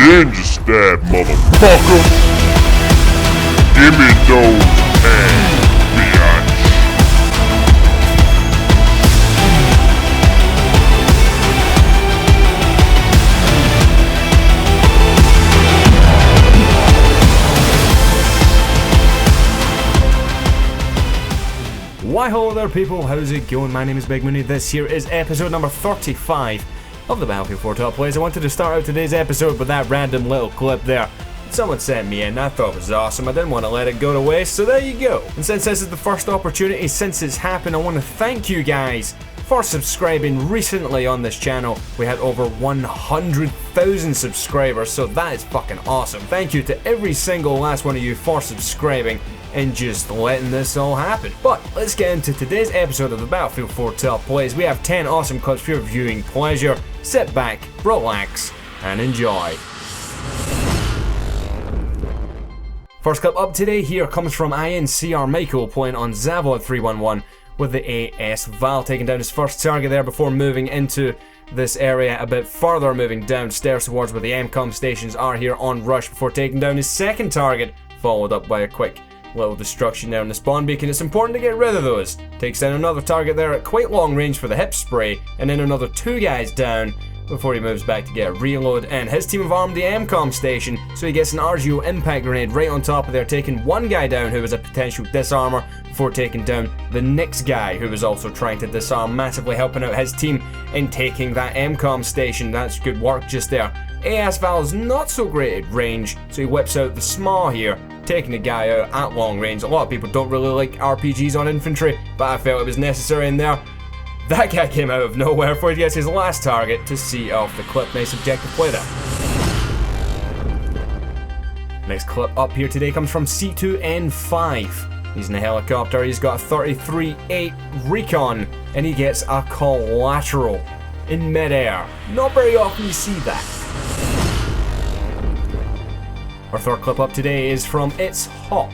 Ninja stab, motherfucker! Give me those hands, bitch! Why hello there people, how's it going? My name is Big Mooney. This here is episode number 35 of the Battlefield 4 Top Plays. I wanted to start out today's episode with that random little clip there. Someone sent me in, I thought it was awesome, I didn't want to let it go to waste, so there you go. And since this is the first opportunity since it's happened, I want to thank you guys for subscribing recently on this channel. We had over 100,000 subscribers, so that is fucking awesome. Thank you to every single last one of you for subscribing and just letting this all happen. But let's get into today's episode of the Battlefield 4 Top Plays. We have 10 awesome clips for your viewing pleasure. Sit back, relax, and enjoy. First clip up today here comes from Incr Michael playing on Zavod 311 with the AS Val, taking down his first target there before moving into this area a bit further, moving downstairs towards where the MCOM stations are here on rush before taking down his second target, followed up by a quick little destruction there in the spawn beacon. It's important to get rid of those. Takes down another target there at quite long range for the hip spray, and then another two guys down before he moves back to get a reload. And his team have armed the MCOM station, so he gets an RGO impact grenade right on top of there, taking one guy down who was a potential disarmer before taking down the next guy who was also trying to disarm, massively helping out his team in taking that MCOM station. That's good work just there. AS Val's not so great at range, so he whips out the SMAW here, taking a guy out at long range. A lot of people don't really like RPGs on infantry, but I felt it was necessary in there. That guy came out of nowhere before he gets his last target to see off the clip. Nice objective play there. Next clip up here today comes from C2N5. He's in a helicopter, he's got a 33-8 recon, and he gets a collateral in midair. Not very often you see that. Our third clip up today is from ItsHop,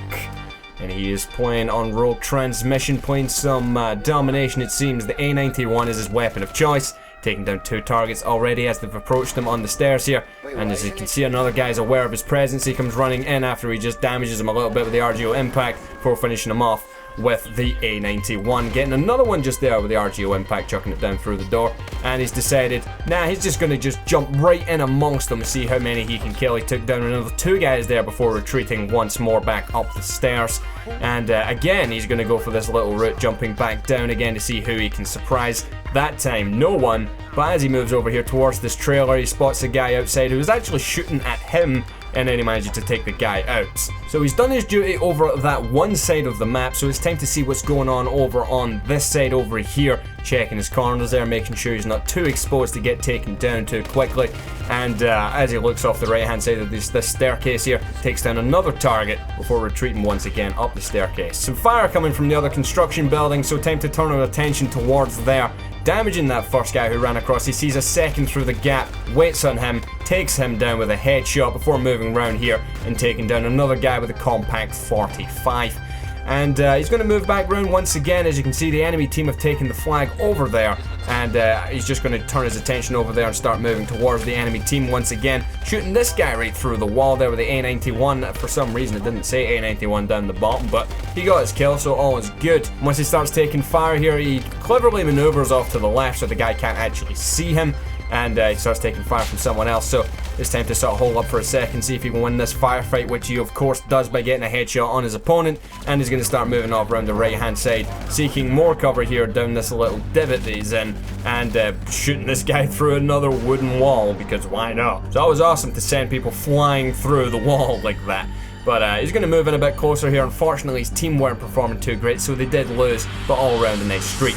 and he is playing on rogue transmission, playing some domination. It seems the A91 is his weapon of choice, taking down two targets already as they've approached him on the stairs here. And as you can see, another guy is aware of his presence. He comes running in after he just damages him a little bit with the RGO impact before finishing him off with the A91, getting another one just there with the RGO impact, chucking it down through the door. And he's decided, nah, he's just gonna jump right in amongst them, see how many he can kill. He took down another two guys there before retreating once more back up the stairs. And again, he's gonna go for this little route, jumping back down again to see who he can surprise. That time, no one. But as he moves over here towards this trailer, he spots a guy outside who was actually shooting at him, and then he manages to take the guy out. So he's done his duty over that one side of the map, so it's time to see what's going on over on this side over here. Checking his corners there, making sure he's not too exposed to get taken down too quickly. And as he looks off the right hand side of this staircase here, takes down another target before retreating once again up the staircase. Some fire coming from the other construction building, so time to turn our attention towards there. Damaging that first guy who ran across. He sees a second through the gap, waits on him, takes him down with a headshot before moving around here and taking down another guy with a compact 45. And he's going to move back round once again. As you can see, the enemy team have taken the flag over there, and he's just going to turn his attention over there and start moving towards the enemy team once again, shooting this guy right through the wall there with the A91. For some reason it didn't say A91 down the bottom, but he got his kill, so all is good. Once he starts taking fire here, he cleverly maneuvers off to the left so the guy can't actually see him, and he starts taking fire from someone else. So it's time to sort of hold up for a second, see if he can win this firefight, which he of course does by getting a headshot on his opponent. And he's going to start moving off around the right hand side, seeking more cover here down this little divot that he's in, and shooting this guy through another wooden wall, because why not? It's always awesome to send people flying through the wall like that. But he's going to move in a bit closer here. Unfortunately, his team weren't performing too great, so they did lose, but all around a nice streak.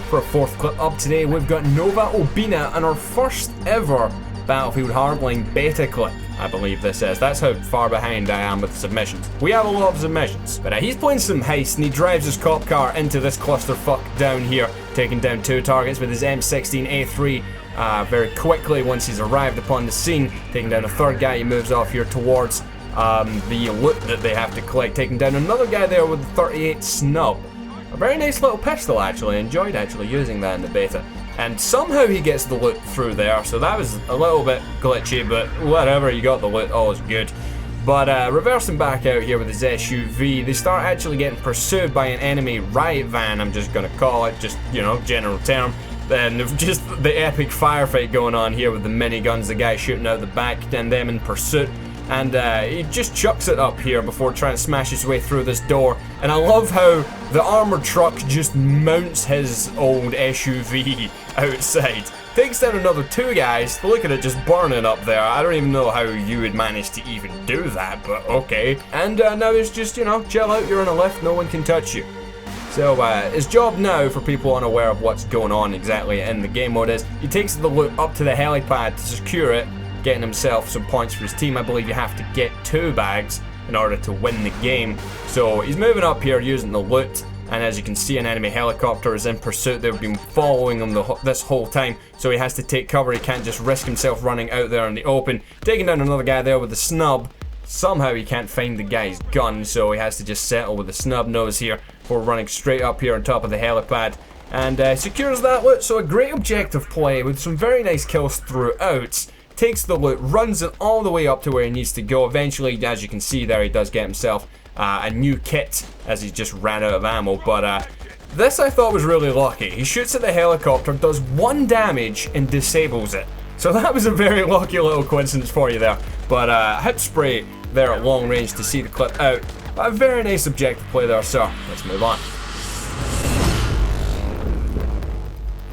For a fourth clip up today, we've got Nova Albina and our first ever Battlefield Hardline beta clip, I believe this is. That's how far behind I am with submissions. We have a lot of submissions. But he's playing some heist, and he drives his cop car into this clusterfuck down here, taking down two targets with his M16A3 very quickly once he's arrived upon the scene. Taking down a third guy, he moves off here towards the loot that they have to collect, taking down another guy there with the 38 snub. A very nice little pistol, actually. I enjoyed actually using that in the beta. and somehow he gets the loot through there, so that was a little bit glitchy, but whatever, you got the loot, all is good. But reversing back out here with his SUV, they start actually getting pursued by an enemy riot van, I'm just gonna call it, just, you know, general term. Then just the epic firefight going on here with the miniguns, the guy shooting out the back, and them in pursuit. And he just chucks it up here before trying to smash his way through this door. And I love how the armored truck just mounts his old SUV outside. Takes down another 2 guys. Look at it just burning up there. I don't even know how you would manage to even do that, but okay. And now it's just, you know, chill out, you're in a lift, no one can touch you. So his job now, for people unaware of what's going on exactly in the game mode, is he takes the loot up to the helipad to secure it, getting himself some points for his team. I believe you have to get 2 bags in order to win the game. So he's moving up here using the loot, and as you can see, an enemy helicopter is in pursuit. They've been following him this whole time, so he has to take cover. He can't just risk himself running out there in the open. Taking down another guy there with a snub. Somehow he can't find the guy's gun, so he has to just settle with a snub nose here before running straight up here on top of the helipad. And secures that loot, so a great objective play with some very nice kills throughout. Takes the loot, runs it all the way up to where he needs to go. Eventually, as you can see there, he does get himself a new kit as he just ran out of ammo. But this I thought was really lucky. He shoots at the helicopter, does 1 damage, and disables it. So that was a very lucky little coincidence for you there. But hip spray there at long range to see the clip out. A very nice objective play there, sir. Let's move on.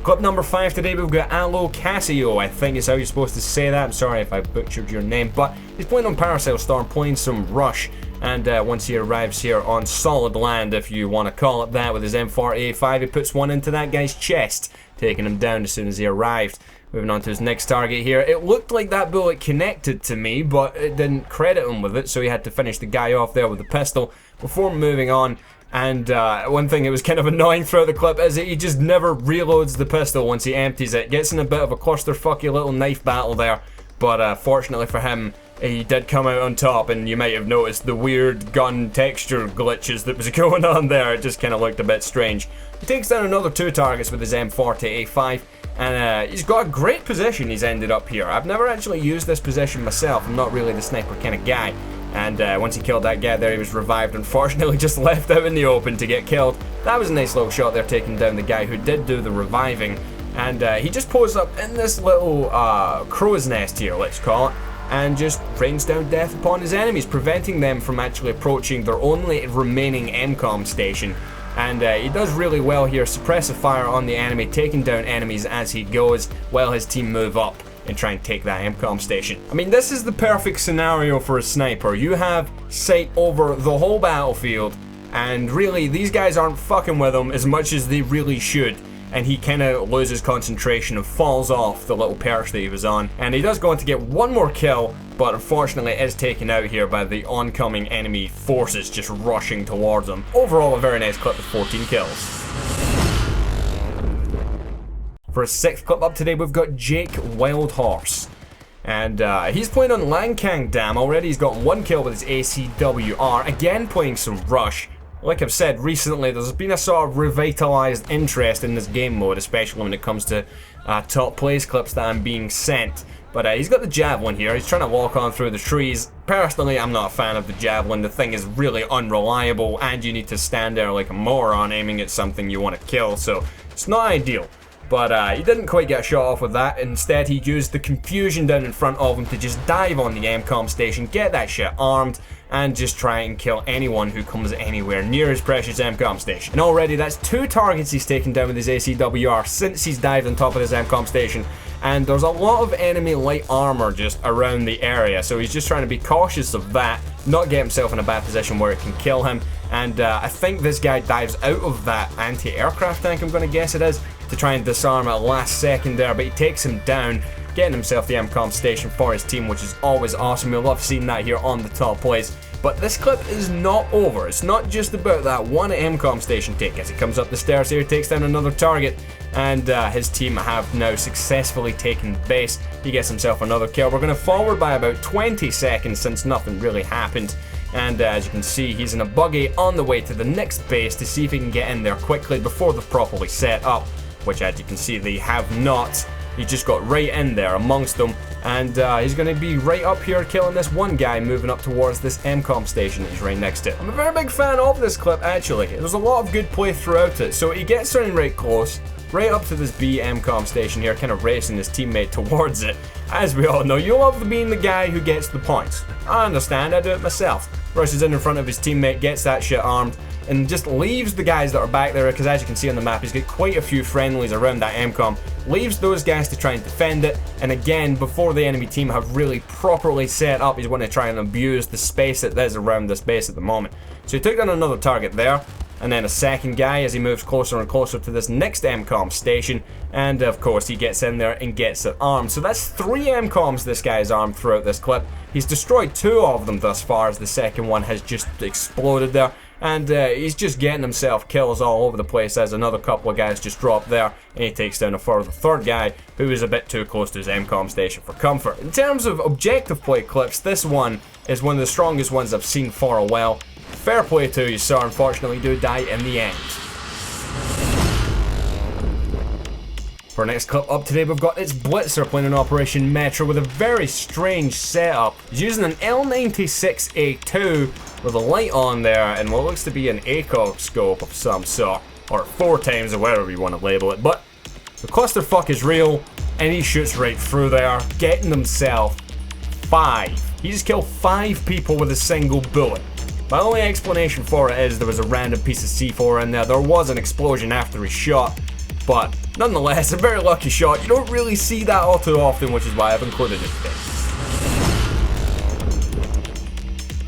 Clip number 5 today, we've got LoCascio, I think is how you're supposed to say that. I'm sorry if I butchered your name, but he's playing on Parasail Storm, playing some Rush, and once he arrives here on solid land, if you want to call it that, with his M4A5, he puts one into that guy's chest, taking him down as soon as he arrived. Moving on to his next target here. It looked like that bullet connected to me, but it didn't credit him with it, so he had to finish the guy off there with the pistol before moving on. And one thing that was kind of annoying throughout the clip is that he just never reloads the pistol once he empties it. Gets in a bit of a clusterfucky little knife battle there, but fortunately for him, he did come out on top, and you might have noticed the weird gun texture glitches that was going on there. It just kind of looked a bit strange. He takes down another 2 targets with his M40A5, and he's got a great position he's ended up here. I've never actually used this position myself. I'm not really the sniper kind of guy. And once he killed that guy there, he was revived. Unfortunately, just left out in the open to get killed. That was a nice little shot there, taking down the guy who did do the reviving. And he just posed up in this little crow's nest here, let's call it, and just rains down death upon his enemies, preventing them from actually approaching their only remaining MCOM station. And he does really well here, suppressive fire on the enemy, taking down enemies as he goes, while his team move up and try and take that MCOM station. I mean, this is the perfect scenario for a sniper. You have sight over the whole battlefield, and really, these guys aren't fucking with him as much as they really should. And he kind of loses concentration and falls off the little perch that he was on. And he does go on to get 1 more kill, but unfortunately is taken out here by the oncoming enemy forces just rushing towards him. Overall, a very nice clip with 14 kills. For his 6th clip up today, we've got Jake Wildhorse. And he's playing on Lankang Dam already. He's got 1 kill with his ACWR. Again, playing some Rush. Like I've said recently, there's been a sort of revitalized interest in this game mode, especially when it comes to top plays clips that I'm being sent. But he's got the javelin here. He's trying to walk on through the trees. Personally, I'm not a fan of the javelin. The thing is really unreliable, and you need to stand there like a moron aiming at something you want to kill, so it's not ideal. But he didn't quite get a shot off with that. Instead, he used the confusion down in front of him to just dive on the MCOM station, get that shit armed, and just try and kill anyone who comes anywhere near his precious MCOM station. And already that's 2 targets he's taken down with his ACWR since he's dived on top of his MCOM station. And there's a lot of enemy light armor just around the area, so he's just trying to be cautious of that, not get himself in a bad position where it can kill him. And I think this guy dives out of that anti-aircraft tank, I'm going to guess it is, to try and disarm at last second there, but he takes him down, getting himself the MCOM station for his team, which is always awesome. We love seeing that here on the top plays. But this clip is not over. It's not just about that 1 MCOM station take. As he comes up the stairs here, he takes down another target, and his team have now successfully taken base. He gets himself another kill. We're going to forward by about 20 seconds since nothing really happened. And as you can see, he's in a buggy on the way to the next base to see if he can get in there quickly before they're properly set up. which as you can see they have not. He just got right in there amongst them, and he's going to be right up here killing this one guy moving up towards this MCOM station that he's right next to. I'm a very big fan of this clip actually. There's a lot of good play throughout it. So he gets in right close, right up to this B MCOM station here, kind of racing his teammate towards it. As we all know, you love being the guy who gets the points. I understand, I do it myself. Rushes in front of his teammate, gets that shit armed, and just leaves the guys that are back there, because as you can see on the map, he's got quite a few friendlies around that MCOM. Leaves those guys to try and defend it, and again, before the enemy team have really properly set up, he's going to try and abuse the space that there's around this base at the moment. So he took down another target there, and then a second guy as he moves closer and closer to this next MCOM station, and of course he gets in there and gets it armed. So that's 3 MCOMs this guy's armed throughout this clip. He's destroyed 2 of them thus far, as the second one has just exploded there. And he's just getting himself kills all over the place as another couple of guys just drop there, and he takes down a further third guy who is a bit too close to his MCOM station for comfort. In terms of objective play clips, this one is one of the strongest ones I've seen for a while. Fair play to you, sir. Unfortunately, do die in the end. For our next clip up today, we've got ItsBlitzer playing an Operation Metro with a very strange setup. He's using an L96A2 with a light on there and what looks to be an ACOG scope of some sort, or 4 times or whatever you want to label it. But the clusterfuck is real, and he shoots right through there, getting himself 5. He just killed 5 people with a single bullet. My only explanation for it is there was a random piece of C4 in there. There was an explosion after he shot, but nonetheless, a very lucky shot. You don't really see that all too often, which is why I've included it today.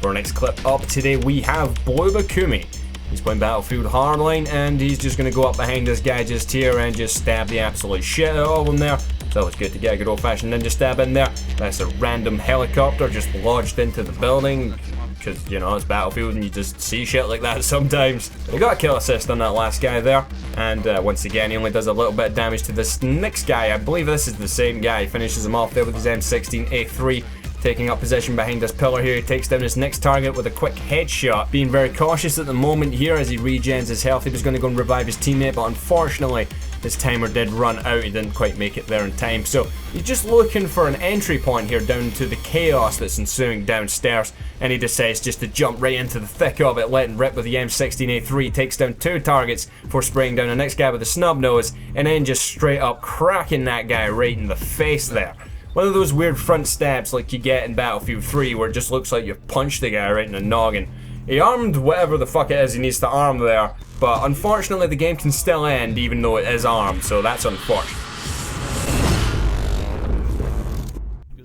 For our next clip up today, we have Blitzer. He's playing Battlefield Hardline, and he's just going to go up behind this guy just here and just stab the absolute shit out of him there. It's always good to get a good old-fashioned ninja stab in there. That's a random helicopter just lodged into the building, because, you know, it's Battlefield and you just see shit like that sometimes. We got a kill assist on that last guy there, and once again he only does a little bit of damage to this next guy. I believe this is the same guy. He finishes him off there with his M16A3. Taking up position behind this pillar here, he takes down his next target with a quick headshot. Being very cautious at the moment here as he regens his health. He was going to go and revive his teammate, but unfortunately his timer did run out. He didn't quite make it there in time. So he's just looking for an entry point here down to the chaos that's ensuing downstairs, and he decides just to jump right into the thick of it, letting rip with the M16A3. Takes down 2 targets before spraying down the next guy with a snub nose, and then just straight up cracking that guy right in the face there. One of those weird front stabs like you get in Battlefield 3 where it just looks like you've punched the guy right in the noggin. He armed whatever the fuck it is he needs to arm there, but unfortunately the game can still end even though it is armed, so that's unfortunate.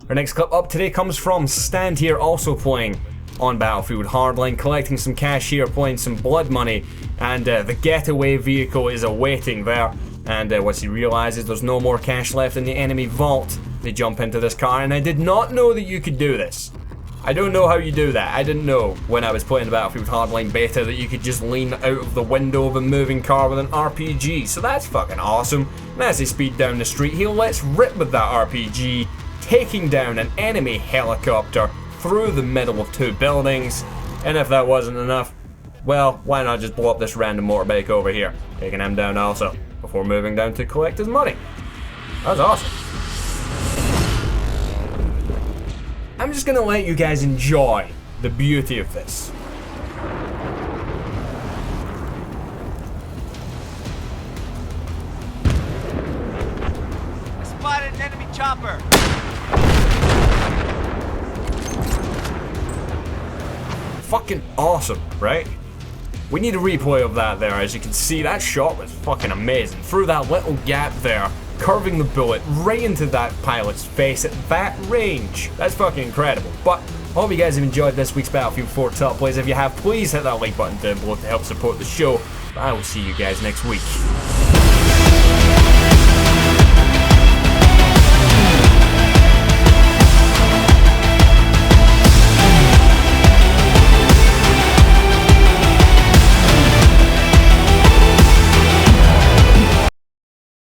Our next clip up today comes from Stand here, also playing on Battlefield Hardline, collecting some cash here, playing some blood money, and the getaway vehicle is awaiting there. And once he realizes there's no more cash left in the enemy vault, they jump into this car, and I did not know that you could do this. I don't know how you do that. I didn't know when I was playing the Battlefield Hardline beta that you could just lean out of the window of a moving car with an RPG, so that's fucking awesome. And as they speed down the street, he lets rip with that RPG, taking down an enemy helicopter through the middle of 2 buildings. And if that wasn't enough, well, why not just blow up this random motorbike over here, taking him down also, before moving down to collect his money. That's awesome. I'm just gonna let you guys enjoy the beauty of this. I spotted an enemy chopper. Fucking awesome, right? We need a replay of that there. As you can see, that shot was fucking amazing. Through that little gap there, curving the bullet right into that pilot's face at that range. That's fucking incredible. But I hope you guys have enjoyed this week's Battlefield 4 Top Plays. If you have, please hit that like button down below to help support the show. I will see you guys next week.